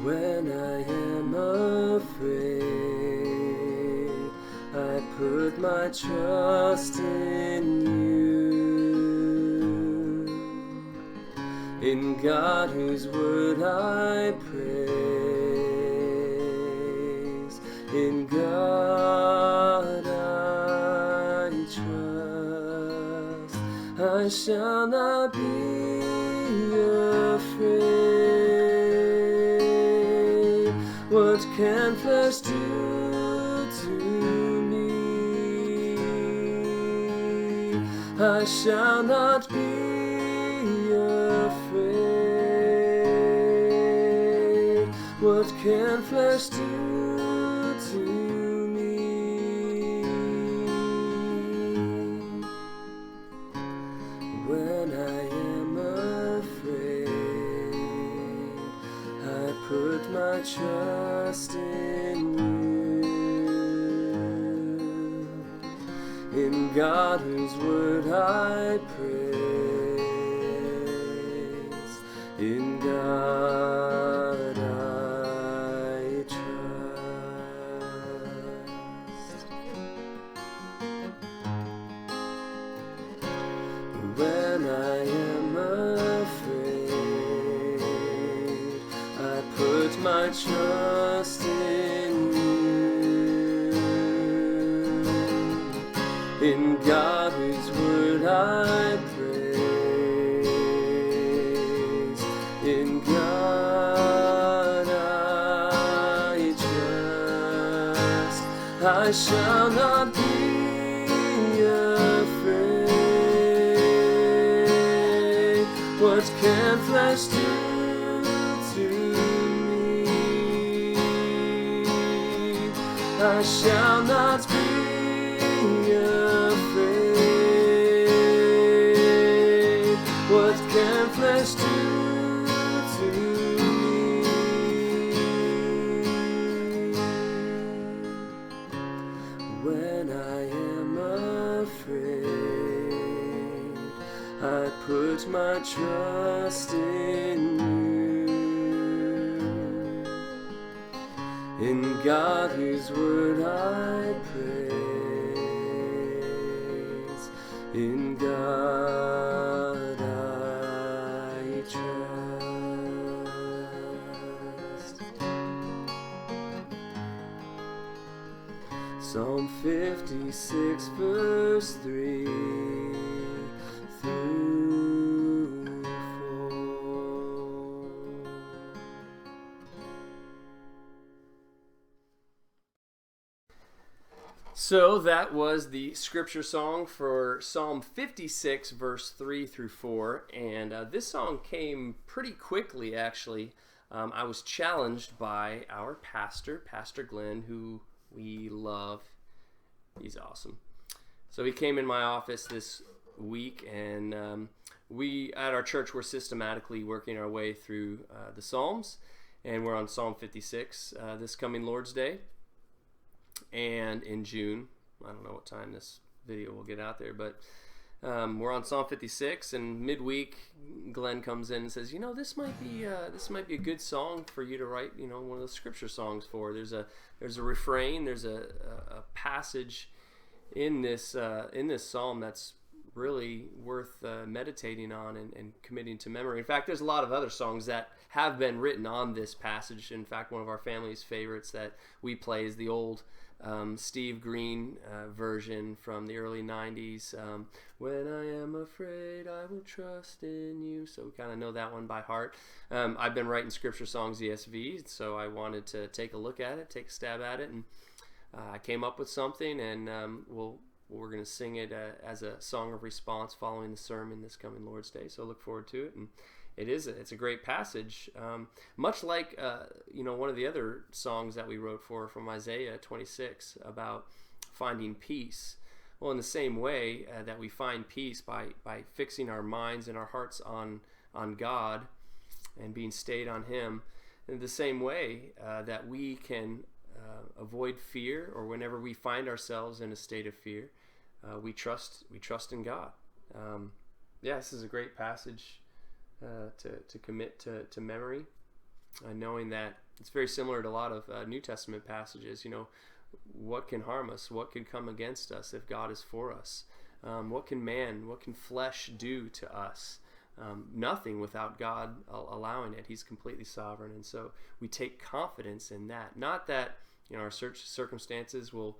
When I am afraid, I put my trust in you. In God whose word I praise, in God I trust. I shall not be afraid. What can flesh do to me? I shall not be afraid. What can flesh do to me? When I am afraid, I put my trust in you. In God whose word I praise, in God I trust. When I am afraid, I put my trust in you. In God whose word I praise, in God I trust. I shall not be afraid. What can flesh do to me? I shall not be afraid. What can flesh do to me? When I am afraid, I put my trust in you. In God whose word I praise, in God I trust. Psalm 56 verse 3 through 4. So that was the scripture song for Psalm 56 verse 3 through 4, and this song came pretty quickly actually. I was challenged by our pastor, Pastor Glenn, who we love. He's awesome. So he came in my office this week, and we at our church we're systematically working our way through the Psalms, and we're on Psalm 56 this coming Lord's Day, and in June. I don't know what time this video will get out there, but we're on Psalm 56, and midweek Glenn comes in and says, this might be a good song for you to write, one of the scripture songs for. There's a refrain, there's a passage in this psalm that's really worth meditating on and committing to memory. In fact, there's a lot of other songs that have been written on this passage. In fact, one of our family's favorites that we play is the old Steve Green version from the early 90s. When I am afraid, I will trust in you. So we kind of know that one by heart. I've been writing scripture songs ESV, so I wanted to take a look at it, take a stab at it, and I came up with something, and we're going to sing it as a song of response following the sermon this coming Lord's Day. So look forward to it. And it's a great passage, much like one of the other songs that we wrote from Isaiah 26 about finding peace. Well, in the same way that we find peace by fixing our minds and our hearts on God and being stayed on Him, in the same way that we can avoid fear, or whenever we find ourselves in a state of fear, we trust in God. This is a great passage to commit to memory. knowing that it's very similar to a lot of New Testament passages. What can harm us? What can come against us if God is for us? What can flesh do to us? Nothing without God allowing it. He's completely sovereign. And so we take confidence in that. Not that our circumstances will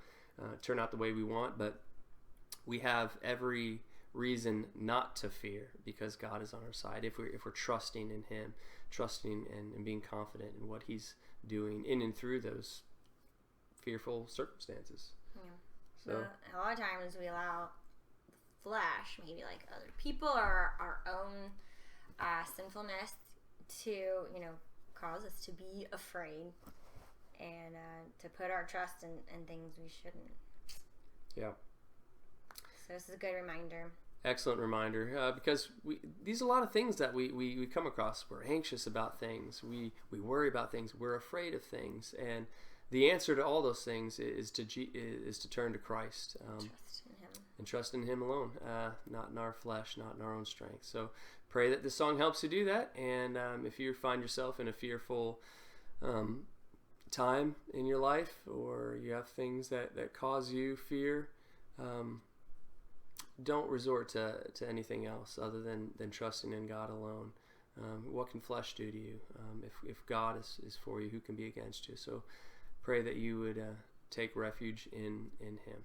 turn out the way we want, but we have every reason not to fear because God is on our side. If we're trusting in Him, trusting and being confident in what He's doing in and through those fearful circumstances. Yeah. So a lot of times we allow the flesh, maybe like other people or our own sinfulness, to cause us to be afraid and to put our trust in things we shouldn't. Yeah. So this is a good reminder. Excellent reminder, because these are a lot of things that we come across. We're anxious about things. We worry about things. We're afraid of things. And the answer to all those things is to turn to Christ. Trust in Him. And trust in Him alone, not in our flesh, not in our own strength. So pray that this song helps you do that. And if you find yourself in a fearful time in your life, or you have things that cause you fear, don't resort to anything else other than trusting in God alone. What can flesh do to you? If God is for you, who can be against you? So pray that you would take refuge in Him.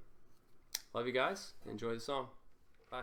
Love you guys. Enjoy the song. Bye.